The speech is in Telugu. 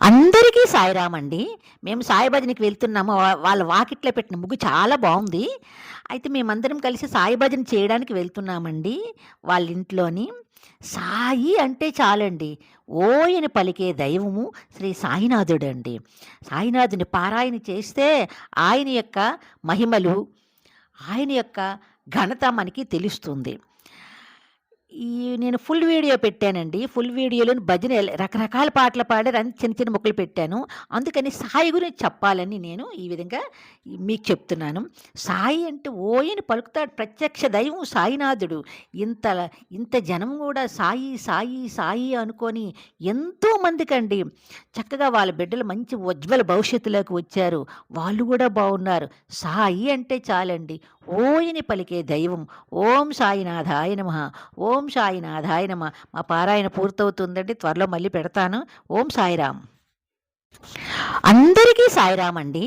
అందరికీ సాయిరామ్ అండి. మేము సాయి భజనకి వెళ్తున్నాము. వాళ్ళ వాకిట్లో పెట్టిన ముగ్గు చాలా బావుంది. అయితే మేమందరం కలిసి సాయి భజన చేయడానికి వెళ్తున్నామండి వాళ్ళింట్లోని. సాయి అంటే చాలండి. ఓయని పలికే దైవము శ్రీ సాయినాథుడండి. సాయినాథుని పారాయణ చేస్తే ఆయన యొక్క మహిమలు, ఆయన యొక్క ఘనత మనకి తెలుస్తుంది. ఈ నేను ఫుల్ వీడియో పెట్టానండి. ఫుల్ వీడియోలోని భజన రకరకాల పాటలు పాడారు. అన్ని చిన్న చిన్న ముక్కలు పెట్టాను. అందుకని సాయి గురించి చెప్పాలని నేను ఈ విధంగా మీకు చెప్తున్నాను. సాయి అంటే ఓయని పలుకుతాడు. ప్రత్యక్ష దైవం సాయినాథుడు. ఇంత ఇంత జనం కూడా సాయి, సాయి, సాయి అనుకోని ఎంతోమందికండి చక్కగా వాళ్ళ బిడ్డలు మంచి ఉజ్వల భవిష్యత్తులోకి వచ్చారు. వాళ్ళు కూడా బాగున్నారు. సాయి అంటే చాలండి. ఓయని పలికే దైవం. ఓం సాయినాథాయ నమః. ఓం సాయినాథాయ నమః. మా పారాయణ పూర్తవుతుందండి. త్వరలో మళ్ళీ పెడతాను. ఓం సాయిరామ్. అందరికీ సాయిరామ్ అండి.